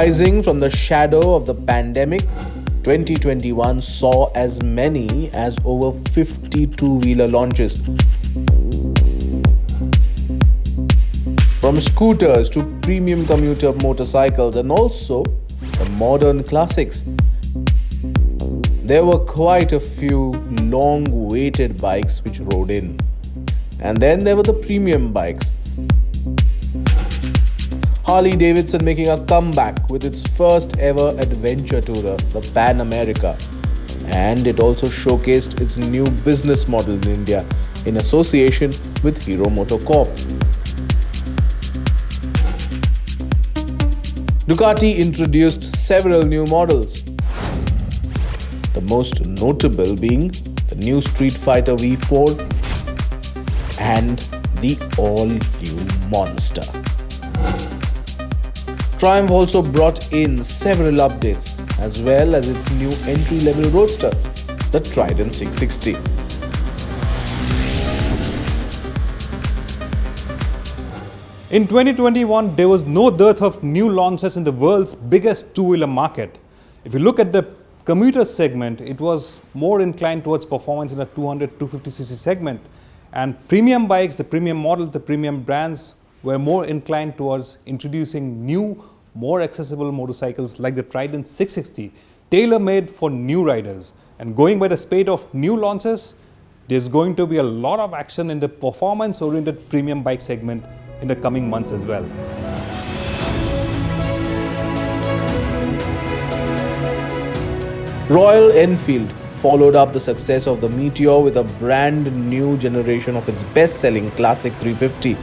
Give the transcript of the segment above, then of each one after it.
Rising from the shadow of the pandemic, 2021 saw as many as over 50 two-wheeler launches. From scooters to premium commuter motorcycles and also the modern classics. There were quite a few long-awaited bikes which rode in. And then there were the premium bikes. Harley-Davidson making a comeback with its first ever adventure tourer, the Pan America. And it also showcased its new business model in India in association with Hero MotoCorp. Ducati introduced several new models. The most notable being the new Street Fighter V4 and the all-new Monster. Triumph also brought in several updates as well as its new entry-level roadster, the Trident 660. In 2021, there was no dearth of new launches in the world's biggest two-wheeler market. If you look at the commuter segment, it was more inclined towards performance in the 200-250cc segment. And premium bikes, the premium models, the premium brands were more inclined towards introducing new, more accessible motorcycles like the Trident 660, tailor-made for new riders. And going by the spate of new launches, there's going to be a lot of action in the performance-oriented premium bike segment in the coming months as well. Royal Enfield followed up the success of the Meteor with a brand new generation of its best-selling classic 350.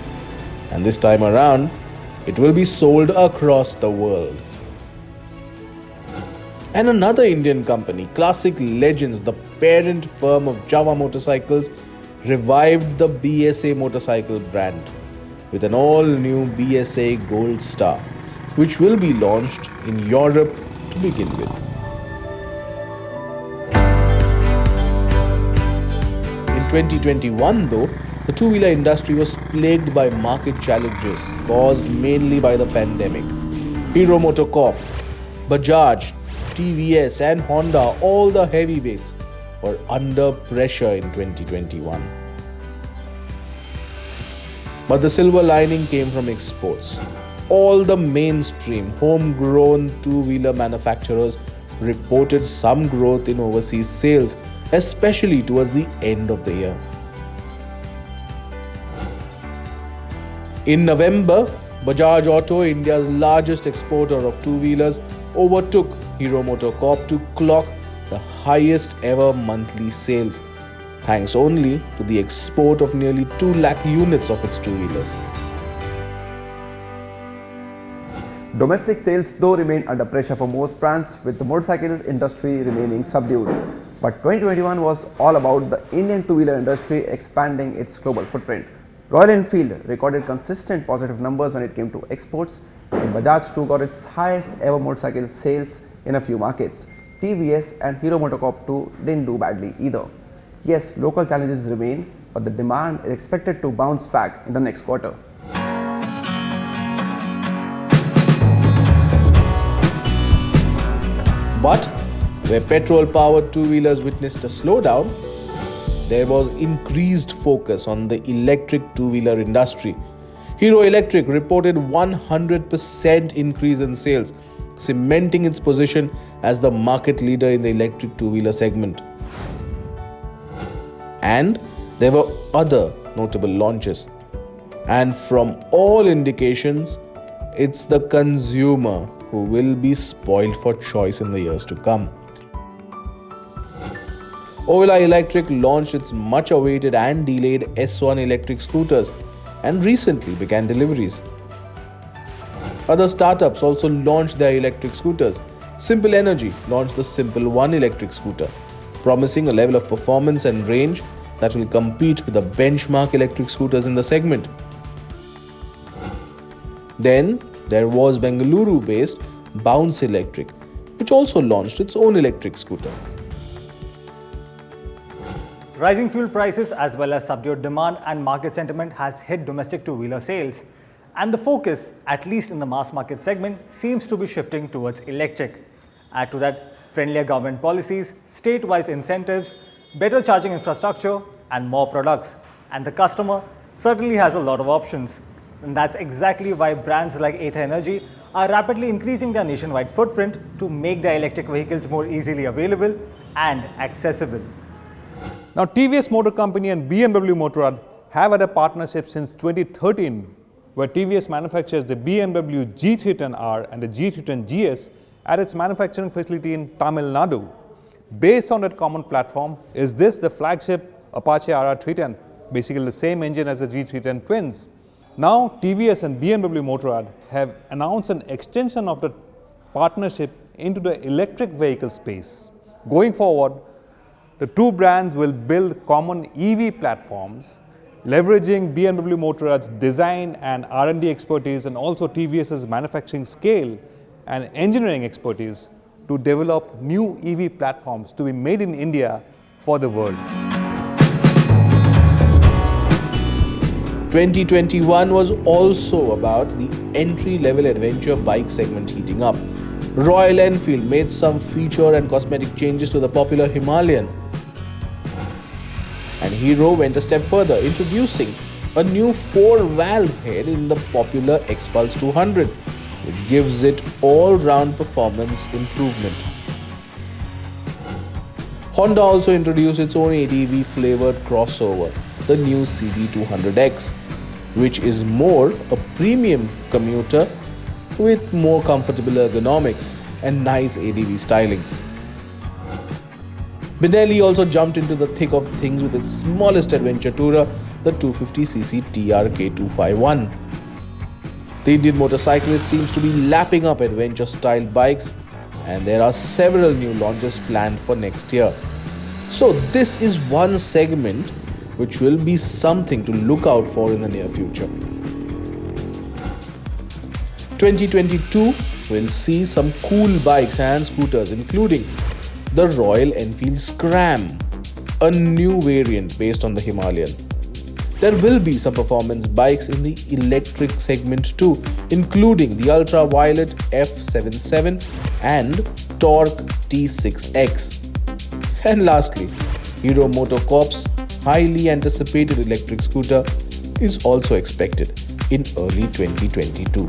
And this time around, it will be sold across the world. And another Indian company, Classic Legends, the parent firm of Java Motorcycles, revived the BSA motorcycle brand with an all-new BSA Gold Star, which will be launched in Europe to begin with. In 2021 though, the two-wheeler industry was plagued by market challenges caused mainly by the pandemic. Hero MotoCorp, Bajaj, TVS and Honda, all the heavyweights, were under pressure in 2021. But the silver lining came from exports. All the mainstream homegrown two-wheeler manufacturers reported some growth in overseas sales, especially towards the end of the year. In November, Bajaj Auto, India's largest exporter of two-wheelers, overtook Hero MotoCorp to clock the highest ever monthly sales, thanks only to the export of nearly 2 lakh units of its two-wheelers. Domestic sales though remain under pressure for most brands, with the motorcycle industry remaining subdued. But 2021 was all about the Indian two-wheeler industry expanding its global footprint. Royal Enfield recorded consistent positive numbers when it came to exports, and Bajaj too got its highest ever motorcycle sales in a few markets. TVS and Hero MotoCorp too didn't do badly either. Yes, local challenges remain, but the demand is expected to bounce back in the next quarter. But where petrol-powered two-wheelers witnessed a slowdown, there was increased focus on the electric two-wheeler industry. Hero Electric reported 100% increase in sales, cementing its position as the market leader in the electric two-wheeler segment. And there were other notable launches. And from all indications, it's the consumer who will be spoiled for choice in the years to come. Ola Electric launched its much-awaited and delayed S1 electric scooters and recently began deliveries. Other startups also launched their electric scooters. Simple Energy launched the Simple One electric scooter, promising a level of performance and range that will compete with the benchmark electric scooters in the segment. Then there was Bengaluru-based Bounce Electric, which also launched its own electric scooter. Rising fuel prices as well as subdued demand and market sentiment has hit domestic two-wheeler sales. And the focus, at least in the mass market segment, seems to be shifting towards electric. Add to that friendlier government policies, state-wise incentives, better charging infrastructure, and more products. And the customer certainly has a lot of options. And that's exactly why brands like Ather Energy are rapidly increasing their nationwide footprint to make their electric vehicles more easily available and accessible. Now, TVS Motor Company and BMW Motorrad have had a partnership since 2013, where TVS manufactures the BMW G310R and the G310GS at its manufacturing facility in Tamil Nadu. Based on that common platform, is this the flagship Apache RR310, basically the same engine as the G310 twins. Now, TVS and BMW Motorrad have announced an extension of the partnership into the electric vehicle space. Going forward, the two brands will build common EV platforms, leveraging BMW Motorrad's design and R&D expertise and also TVS's manufacturing scale and engineering expertise to develop new EV platforms to be made in India for the world. 2021 was also about the entry-level adventure bike segment heating up. Royal Enfield made some feature and cosmetic changes to the popular Himalayan. And Hero went a step further, introducing a new 4-valve head in the popular Xpulse 200, which gives it all-round performance improvement. Honda also introduced its own ADV flavored crossover, the new CB200X, which is more a premium commuter with more comfortable ergonomics and nice ADV styling. Benelli also jumped into the thick of things with its smallest adventure tourer, the 250cc TRK251. The Indian motorcyclist seems to be lapping up adventure-style bikes, and there are several new launches planned for next year. So this is one segment which will be something to look out for in the near future. 2022 will see some cool bikes and scooters, including the Royal Enfield Scram, a new variant based on the Himalayan. There will be some performance bikes in the electric segment too, including the ultraviolet F77 and Torque T6X. And lastly, Hero MotoCorp's highly anticipated electric scooter is also expected in early 2022.